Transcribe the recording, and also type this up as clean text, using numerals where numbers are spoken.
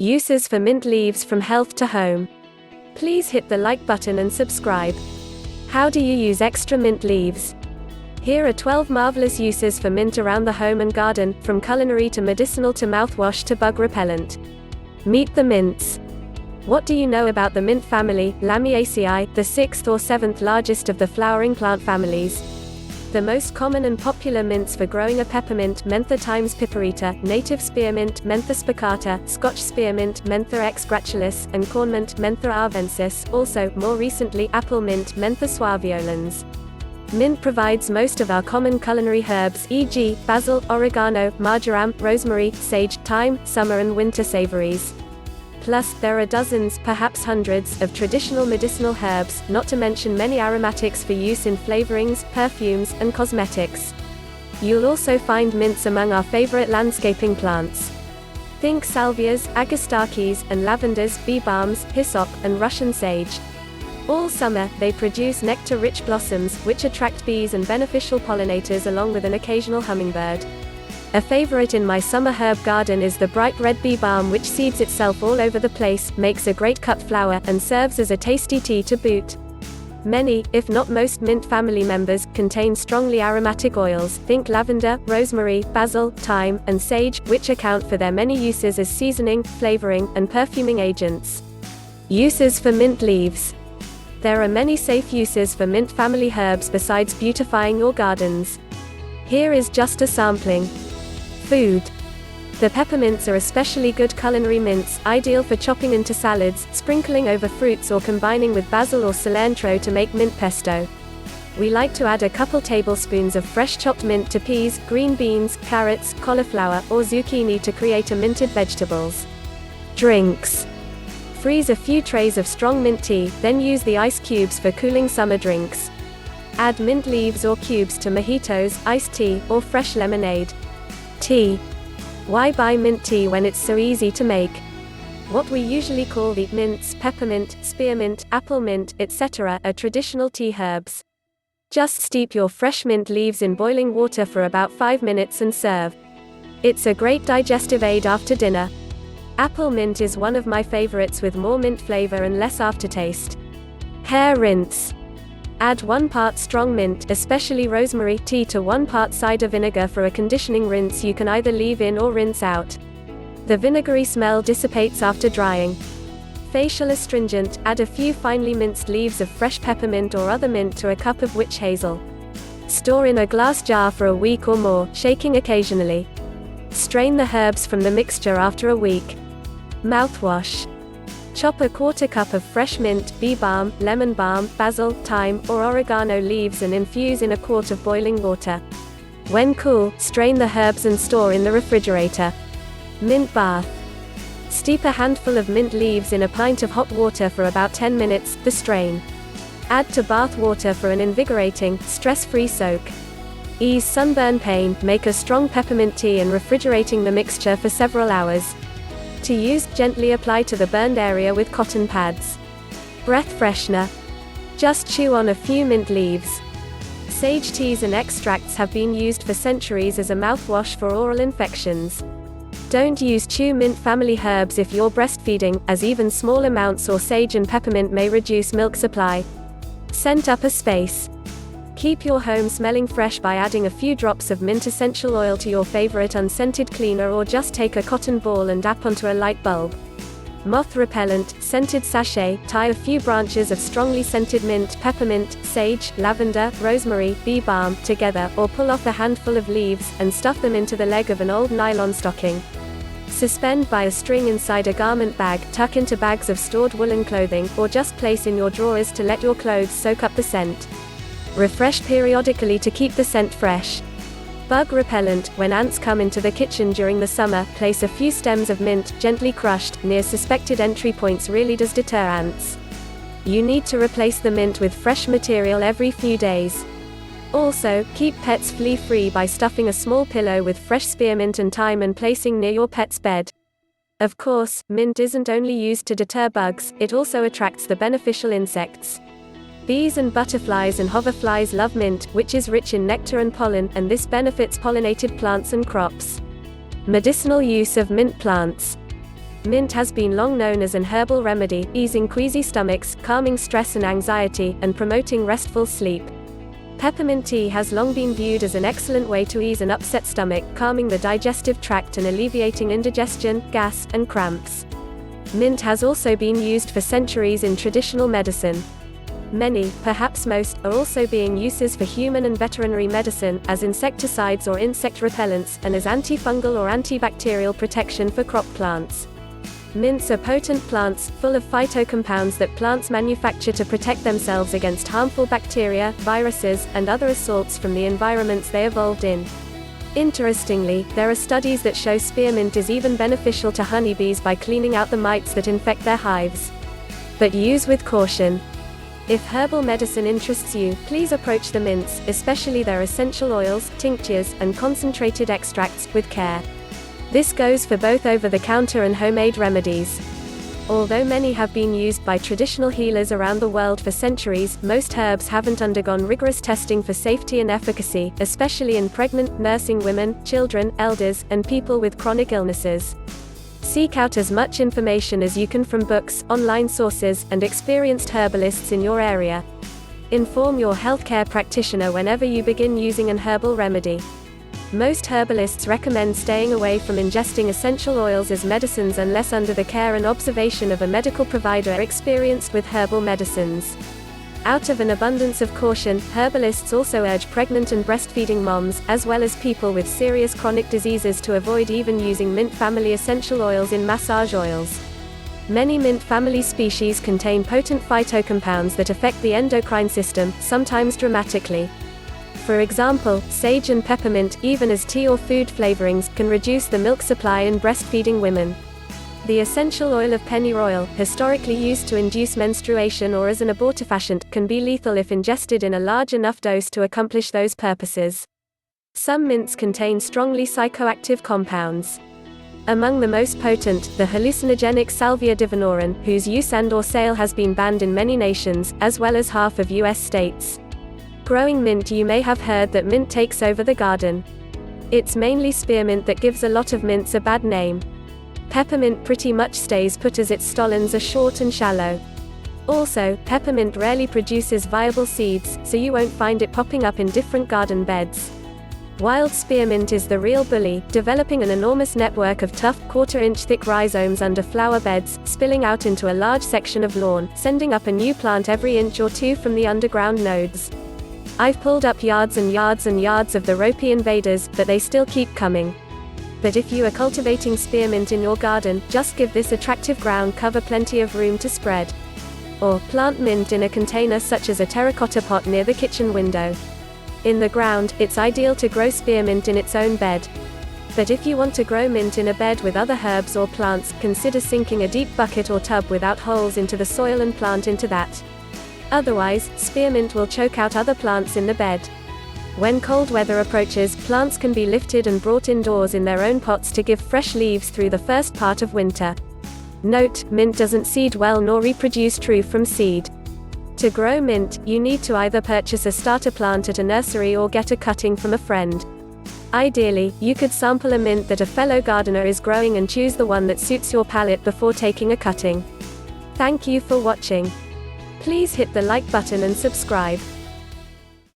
Uses for mint leaves from health to home. Please hit the like button and subscribe. How do you use extra mint leaves? Here are 12 marvelous uses for mint around the home and garden, from culinary to medicinal to mouthwash to bug repellent. Meet the mints. What do you know about the mint family, Lamiaceae, the 6th or 7th largest of the flowering plant families? The most common and popular mints for growing are peppermint, mentha times piperita, native spearmint, mentha spicata, Scotch spearmint, mentha ex gratulus, and cornmint, mentha arvensis, also, more recently, apple mint, mentha suaveolens. Mint provides most of our common culinary herbs, e.g., basil, oregano, marjoram, rosemary, sage, thyme, summer and winter savories. Plus, there are dozens, perhaps hundreds, of traditional medicinal herbs, not to mention many aromatics for use in flavorings, perfumes, and cosmetics. You'll also find mints among our favorite landscaping plants. Think salvias, agastaches, and lavenders, bee balms, hyssop, and Russian sage. All summer, they produce nectar-rich blossoms, which attract bees and beneficial pollinators along with an occasional hummingbird. A favorite in my summer herb garden is the bright red bee balm, which seeds itself all over the place, makes a great cut flower, and serves as a tasty tea to boot. Many, if not most mint family members, contain strongly aromatic oils, think lavender, rosemary, basil, thyme, and sage, which account for their many uses as seasoning, flavoring, and perfuming agents. Uses for mint leaves. There are many safe uses for mint family herbs besides beautifying your gardens. Here is just a sampling. Food. The peppermints are especially good culinary mints, ideal for chopping into salads, sprinkling over fruits or combining with basil or cilantro to make mint pesto. We like to add a couple tablespoons of fresh chopped mint to peas, green beans, carrots, cauliflower, or zucchini to create a minted vegetables. Drinks. Freeze a few trays of strong mint tea, then use the ice cubes for cooling summer drinks. Add mint leaves or cubes to mojitos, iced tea, or fresh lemonade. Tea. Why buy mint tea when it's so easy to make? What we usually call the mints, peppermint, spearmint, apple mint, etc., are traditional tea herbs. Just steep your fresh mint leaves in boiling water for about 5 minutes and serve. It's a great digestive aid after dinner. Apple mint is one of my favorites with more mint flavor and less aftertaste. Hair rinse. Add 1 part strong mint, especially rosemary, tea to 1 part cider vinegar for a conditioning rinse you can either leave in or rinse out. The vinegary smell dissipates after drying. Facial astringent, add a few finely minced leaves of fresh peppermint or other mint to a cup of witch hazel. Store in a glass jar for a week or more, shaking occasionally. Strain the herbs from the mixture after a week. Mouthwash. Chop a 1/4 cup of fresh mint, bee balm, lemon balm, basil, thyme, or oregano leaves and infuse in a quart of boiling water. When cool, strain the herbs and store in the refrigerator. Mint bath. Steep a handful of mint leaves in a pint of hot water for about 10 minutes, then strain. Add to bath water for an invigorating, stress-free soak. Ease sunburn pain, make a strong peppermint tea and refrigerating the mixture for several hours. To use, gently apply to the burned area with cotton pads. Breath freshener. Just chew on a few mint leaves. Sage teas and extracts have been used for centuries as a mouthwash for oral infections. Don't use chew mint family herbs if you're breastfeeding, as even small amounts or sage and peppermint may reduce milk supply. Scent up a space. Keep your home smelling fresh by adding a few drops of mint essential oil to your favorite unscented cleaner, or just take a cotton ball and dap onto a light bulb. Moth repellent, scented sachet, tie a few branches of strongly scented mint, peppermint, sage, lavender, rosemary, bee balm, together, or pull off a handful of leaves, and stuff them into the leg of an old nylon stocking. Suspend by a string inside a garment bag, tuck into bags of stored woolen clothing, or just place in your drawers to let your clothes soak up the scent. Refresh periodically to keep the scent fresh. Bug repellent, when ants come into the kitchen during the summer, place a few stems of mint, gently crushed, near suspected entry points. Really does deter ants. You need to replace the mint with fresh material every few days. Also, keep pets flea-free by stuffing a small pillow with fresh spearmint and thyme and placing near your pet's bed. Of course, mint isn't only used to deter bugs, it also attracts the beneficial insects. Bees and butterflies and hoverflies love mint, which is rich in nectar and pollen, and this benefits pollinated plants and crops. Medicinal use of mint plants. Mint has been long known as an herbal remedy, easing queasy stomachs, calming stress and anxiety, and promoting restful sleep. Peppermint tea has long been viewed as an excellent way to ease an upset stomach, calming the digestive tract and alleviating indigestion, gas, and cramps. Mint has also been used for centuries in traditional medicine. Many, perhaps most, are also being uses for human and veterinary medicine, as insecticides or insect repellents, and as antifungal or antibacterial protection for crop plants. Mints are potent plants, full of phytocompounds that plants manufacture to protect themselves against harmful bacteria, viruses, and other assaults from the environments they evolved in. Interestingly, there are studies that show spearmint is even beneficial to honeybees by cleaning out the mites that infect their hives. But use with caution. If herbal medicine interests you, please approach the mints, especially their essential oils, tinctures, and concentrated extracts, with care. This goes for both over-the-counter and homemade remedies. Although many have been used by traditional healers around the world for centuries, most herbs haven't undergone rigorous testing for safety and efficacy, especially in pregnant, nursing women, children, elders, and people with chronic illnesses. Seek out as much information as you can from books, online sources, and experienced herbalists in your area. Inform your healthcare practitioner whenever you begin using an herbal remedy. Most herbalists recommend staying away from ingesting essential oils as medicines unless under the care and observation of a medical provider experienced with herbal medicines. Out of an abundance of caution, herbalists also urge pregnant and breastfeeding moms, as well as people with serious chronic diseases, to avoid even using mint family essential oils in massage oils. Many mint family species contain potent phytocompounds that affect the endocrine system, sometimes dramatically. For example, sage and peppermint, even as tea or food flavorings, can reduce the milk supply in breastfeeding women. The essential oil of pennyroyal, historically used to induce menstruation or as an abortifacient, can be lethal if ingested in a large enough dose to accomplish those purposes. Some mints contain strongly psychoactive compounds. Among the most potent, the hallucinogenic Salvia divinorum, whose use and/or sale has been banned in many nations, as well as half of US states. Growing mint. You may have heard that mint takes over the garden. It's mainly spearmint that gives a lot of mints a bad name. Peppermint pretty much stays put as its stolons are short and shallow. Also, peppermint rarely produces viable seeds, so you won't find it popping up in different garden beds. Wild spearmint is the real bully, developing an enormous network of tough, quarter-inch thick rhizomes under flower beds, spilling out into a large section of lawn, sending up a new plant every inch or two from the underground nodes. I've pulled up yards and yards and yards of the ropey invaders, but they still keep coming. But if you are cultivating spearmint in your garden, just give this attractive ground cover plenty of room to spread. Or, plant mint in a container such as a terracotta pot near the kitchen window. In the ground, it's ideal to grow spearmint in its own bed. But if you want to grow mint in a bed with other herbs or plants, consider sinking a deep bucket or tub without holes into the soil and plant into that. Otherwise, spearmint will choke out other plants in the bed. When cold weather approaches, plants can be lifted and brought indoors in their own pots to give fresh leaves through the first part of winter. Note, mint doesn't seed well nor reproduce true from seed. To grow mint, you need to either purchase a starter plant at a nursery or get a cutting from a friend. Ideally, you could sample a mint that a fellow gardener is growing and choose the one that suits your palate before taking a cutting. Thank you for watching. Please hit the like button and subscribe.